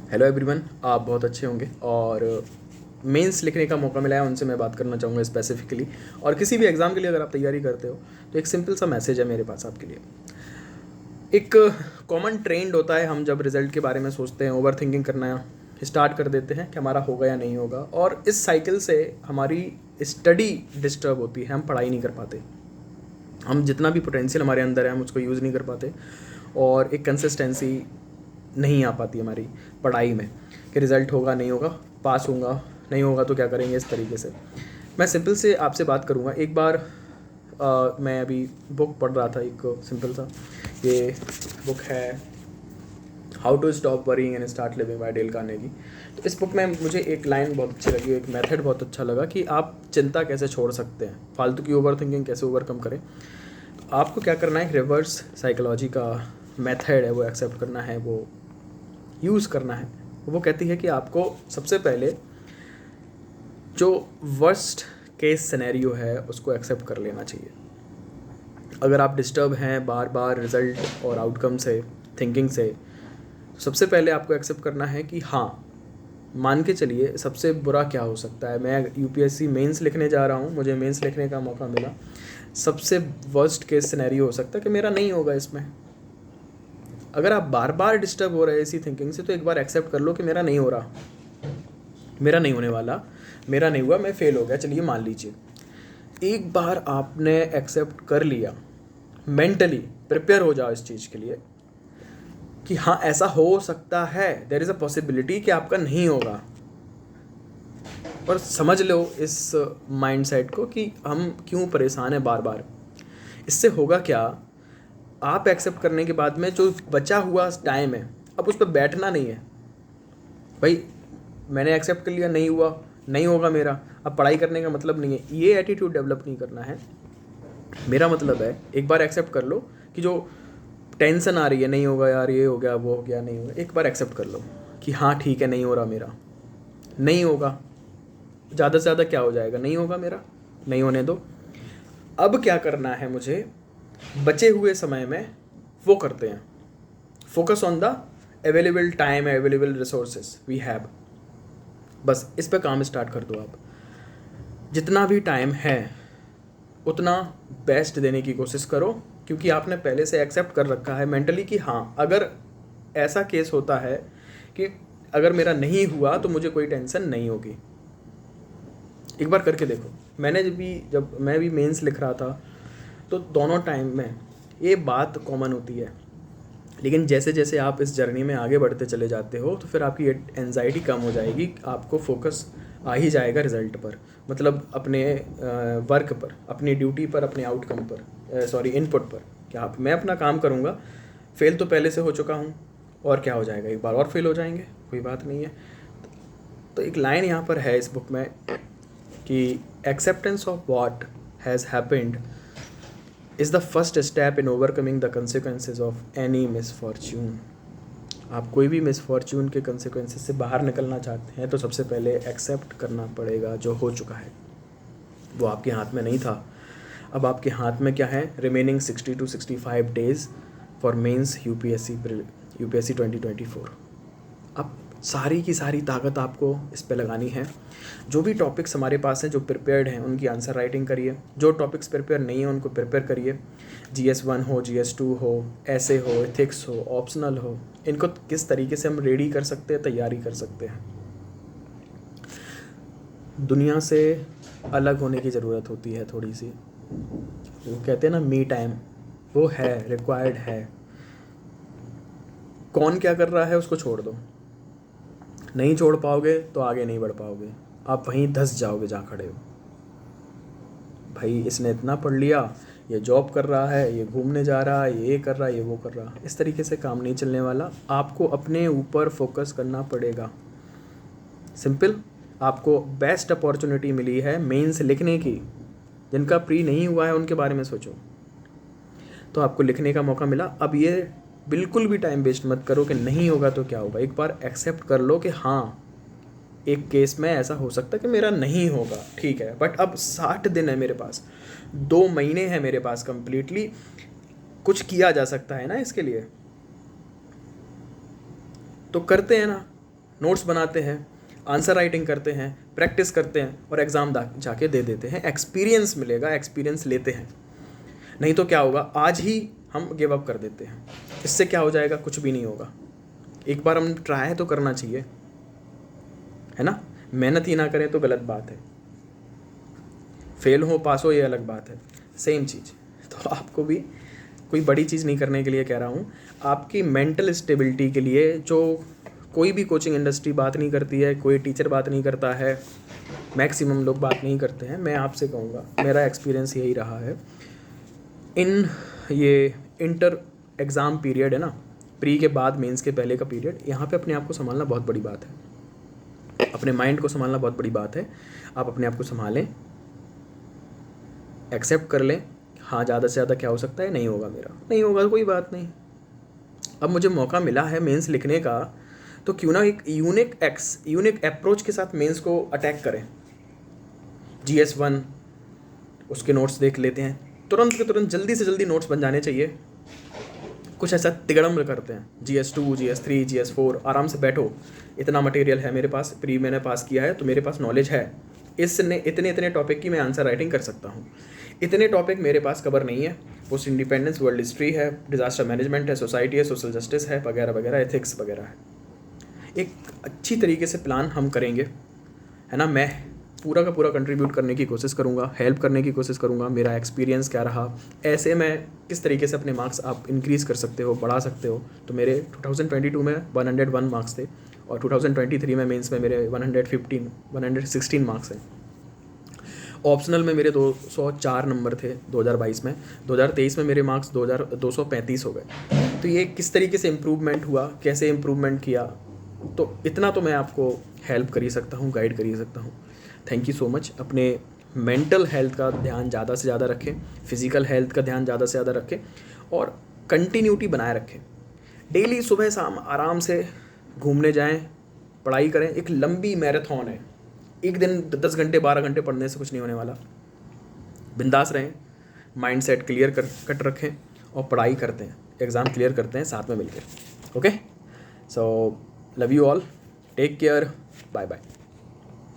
Hello everyone, आप बहुत अच्छे होंगे और मेंस लिखने का मौका मिला है, उनसे मैं बात करना चाहूँगा स्पेसिफिकली। और किसी भी एग्ज़ाम के लिए अगर आप तैयारी करते हो तो एक सिंपल सा मैसेज है मेरे पास आपके लिए। एक कॉमन ट्रेंड होता है, हम जब रिज़ल्ट के बारे में सोचते हैं ओवर थिंकिंग करना स्टार्ट कर देते हैं कि हमारा होगा या नहीं होगा, और इस साइकिल से हमारी स्टडी डिस्टर्ब होती है, हम पढ़ाई नहीं कर पाते, हम जितना भी पोटेंशियल हमारे अंदर है हम उसको यूज़ नहीं कर पाते, और एक कंसिस्टेंसी नहीं आ पाती हमारी पढ़ाई में कि रिज़ल्ट होगा नहीं होगा, पास होगा नहीं होगा तो क्या करेंगे, इस तरीके से। मैं सिंपल से आपसे बात करूँगा। एक बार मैं अभी बुक पढ़ रहा था, एक सिंपल सा, ये बुक है how to stop worrying and start living by Dale Carnegie. तो इस बुक में मुझे एक लाइन बहुत अच्छी लगी, एक मेथड बहुत अच्छा लगा कि आप चिंता कैसे छोड़ सकते हैं, फालतू की ओवर थिंकिंग कैसे ओवरकम करें। तो आपको क्या करना है, रिवर्स साइकोलॉजी का मेथड है वो एक्सेप्ट करना है, वो यूज़ करना है। वो कहती है कि आपको सबसे पहले जो वर्स्ट केस सिनेरियो है उसको एक्सेप्ट कर लेना चाहिए। अगर आप डिस्टर्ब हैं बार बार रिज़ल्ट और आउटकम से, थिंकिंग से, तो सबसे पहले आपको एक्सेप्ट करना है कि हाँ, मान के चलिए सबसे बुरा क्या हो सकता है। मैं यूपीएससी मेंस लिखने जा रहा हूँ, मुझे मेंस लिखने का मौका मिला, सबसे वर्स्ट केस सिनेरियो हो सकता है कि मेरा नहीं होगा इसमें। अगर आप बार बार डिस्टर्ब हो रहे हैं इसी थिंकिंग से, तो एक बार एक्सेप्ट कर लो कि मेरा नहीं हो रहा, मेरा नहीं होने वाला, मेरा नहीं हुआ, मैं फेल हो गया, चलिए मान लीजिए। एक बार आपने एक्सेप्ट कर लिया, मेंटली प्रिपेयर हो जाओ इस चीज़ के लिए कि हाँ ऐसा हो सकता है, देयर इज़ अ पॉसिबिलिटी कि आपका नहीं होगा। और समझ लो इस माइंडसेट को कि हम क्यों परेशान हैं बार बार। इससे होगा क्या, आप एक्सेप्ट करने के बाद में जो बचा हुआ टाइम है, अब उस पर बैठना नहीं है। भाई मैंने एक्सेप्ट कर लिया, नहीं हुआ, नहीं होगा मेरा, अब पढ़ाई करने का मतलब नहीं है, ये एटीट्यूड डेवलप नहीं करना है। मेरा मतलब है एक बार एक्सेप्ट कर लो कि जो टेंशन आ रही है, नहीं होगा यार, ये हो गया, वो हो गया, नहीं होगा, एक बार एक्सेप्ट कर लो कि हाँ ठीक है, नहीं हो रहा मेरा, नहीं होगा, ज़्यादा से ज़्यादा क्या हो जाएगा, नहीं होगा मेरा, नहीं होने दो। अब क्या करना है मुझे, बचे हुए समय में वो करते हैं, focus on the available time, available resources we have. बस इस पर काम स्टार्ट कर दो आप। जितना भी टाइम है उतना बेस्ट देने की कोशिश करो, क्योंकि आपने पहले से एक्सेप्ट कर रखा है मेंटली कि हाँ, अगर ऐसा केस होता है कि अगर मेरा नहीं हुआ तो मुझे कोई टेंशन नहीं होगी। एक बार करके देखो। जब मैं भी मेंस लिख रहा था तो दोनों टाइम में ये बात कॉमन होती है, लेकिन जैसे जैसे आप इस जर्नी में आगे बढ़ते चले जाते हो तो फिर आपकी एनजाइटी कम हो जाएगी, आपको फोकस आ ही जाएगा रिज़ल्ट पर, मतलब अपने वर्क पर, अपनी ड्यूटी पर, अपने आउटकम पर, सॉरी इनपुट पर। क्या आप, मैं अपना काम करूँगा, फेल तो पहले से हो चुका हूँ, और क्या हो जाएगा, एक बार और फेल हो जाएंगे, कोई बात नहीं है। तो एक लाइन यहाँ पर है इस बुक में कि acceptance of what has happened is the first step in overcoming the consequences of any misfortune. आप कोई भी मिसफॉर्च्यून के कंसिक्वेंसेज से बाहर निकलना चाहते हैं तो सबसे पहले एक्सेप्ट करना पड़ेगा जो हो चुका है। वो आपके हाथ में नहीं था, अब आपके हाथ में क्या है, remaining 60 to 65 days for mains UPSC 2024। अब सारी की सारी ताकत आपको इस पे लगानी है। जो भी टॉपिक्स हमारे पास हैं, जो प्रिपेयर्ड हैं, उनकी आंसर राइटिंग करिए। जो टॉपिक्स प्रिपेयर नहीं है उनको प्रिपेयर करिए। GS1 हो, GS2 हो, ऐसे हो, एथिक्स हो, ऑप्शनल हो, इनको किस तरीके से हम रेडी कर सकते हैं, तैयारी कर सकते हैं। दुनिया से अलग होने की ज़रूरत होती है थोड़ी सी, वो कहते हैं ना मी टाइम, वो है, रिक्वायर्ड है। कौन क्या कर रहा है उसको छोड़ दो, नहीं छोड़ पाओगे तो आगे नहीं बढ़ पाओगे, आप वहीं धंस जाओगे जहाँ खड़े हो। भाई इसने इतना पढ़ लिया, ये जॉब कर रहा है, ये घूमने जा रहा है, ये कर रहा है, ये वो कर रहा है, इस तरीके से काम नहीं चलने वाला। आपको अपने ऊपर फोकस करना पड़ेगा। सिंपल, आपको बेस्ट अपॉर्चुनिटी मिली है मेंस लिखने की। जिनका प्री नहीं हुआ है उनके बारे में सोचो, तो आपको लिखने का मौका मिला। अब ये बिल्कुल भी टाइम वेस्ट मत करो कि नहीं होगा तो क्या होगा। एक बार एक्सेप्ट कर लो कि हाँ, एक केस में ऐसा हो सकता है कि मेरा नहीं होगा, ठीक है, बट अब 60 दिन है मेरे पास, 2 महीने हैं मेरे पास, कंप्लीटली कुछ किया जा सकता है ना इसके लिए, तो करते हैं ना। नोट्स बनाते हैं, आंसर राइटिंग करते हैं, प्रैक्टिस करते हैं और एग्ज़ाम जाके दे देते हैं। एक्सपीरियंस मिलेगा, एक्सपीरियंस लेते हैं। नहीं तो क्या होगा, आज ही हम गिव अप कर देते हैं। इससे क्या हो जाएगा, कुछ भी नहीं होगा। एक बार हम ट्राई तो करना चाहिए, है ना। मेहनत ही ना करें तो गलत बात है। फेल हो पास हो ये अलग बात है, सेम चीज़। तो आपको भी कोई बड़ी चीज़ नहीं करने के लिए कह रहा हूँ, आपकी मेंटल स्टेबिलिटी के लिए जो कोई भी कोचिंग इंडस्ट्री बात नहीं करती है, कोई टीचर बात नहीं करता है, मैक्सिमम लोग बात नहीं करते हैं। मैं आपसे कहूँगा, मेरा एक्सपीरियंस यही रहा है। इन ये इंटर एग्ज़ाम पीरियड है ना, प्री के बाद मेंस के पहले का पीरियड, यहाँ पे अपने आप को संभालना बहुत बड़ी बात है। अपने माइंड को संभालना बहुत बड़ी बात है। आप अपने आप को संभालें, एक्सेप्ट कर लें, हाँ ज़्यादा से ज़्यादा क्या हो सकता है, नहीं होगा, मेरा नहीं होगा, कोई बात नहीं। अब मुझे मौका मिला है मेंस लिखने का, तो क्यों ना एक यूनिक अप्रोच के साथ मेंस को अटैक करें। GS1 उसके नोट्स देख लेते हैं, तुरंत के तुरंत जल्दी से जल्दी नोट्स बन जाने चाहिए। कुछ ऐसा तिगड़म करते हैं, GS2 GS3 GS4, आराम से बैठो, इतना मटेरियल है मेरे पास, प्री मैंने पास किया है तो मेरे पास नॉलेज है, इसने इतने टॉपिक की मैं आंसर राइटिंग कर सकता हूँ। इतने टॉपिक मेरे पास कवर नहीं है, पोस्ट इंडिपेंडेंस, वर्ल्ड हिस्ट्री है, डिज़ास्टर मैनेजमेंट है, सोसाइटी है, सोशल जस्टिस है, वगैरह वगैरह, एथिक्स वगैरह है। एक अच्छी तरीके से प्लान हम करेंगे, है ना। मैं पूरा का पूरा कंट्रीब्यूट करने की कोशिश करूँगा, हेल्प करने की कोशिश करूँगा। मेरा एक्सपीरियंस क्या रहा, ऐसे में किस तरीके से अपने मार्क्स आप इंक्रीज़ कर सकते हो, बढ़ा सकते हो। तो मेरे 2022 में 101 मार्क्स थे और 2023 में मेंस में मेरे 116 मार्क्स हैं। ऑप्शनल में मेरे 204 नंबर थे 2022 में। 2023 में मेरे मार्क्स 235 हो गए। तो ये किस तरीके से इम्प्रूवमेंट हुआ, कैसे इम्प्रूवमेंट किया, तो इतना तो मैं आपको हेल्प कर ही सकता हूँ, गाइड कर ही सकता हूँ। Thank you so much. अपने मेंटल हेल्थ का ध्यान ज़्यादा से ज़्यादा रखें, फिज़िकल हेल्थ का ध्यान ज़्यादा से ज़्यादा रखें और कंटिन्यूटी बनाए रखें। डेली सुबह शाम आराम से घूमने जाएं, पढ़ाई करें। एक लंबी मैराथन है, एक दिन 10 घंटे 12 घंटे पढ़ने से कुछ नहीं होने वाला। बिंदास रहें, माइंड सेट क्लियर कट रखें और पढ़ाई करते हैं, एग्ज़ाम क्लियर करते हैं साथ में मिलकर। Okay, so love you all, take care, bye bye.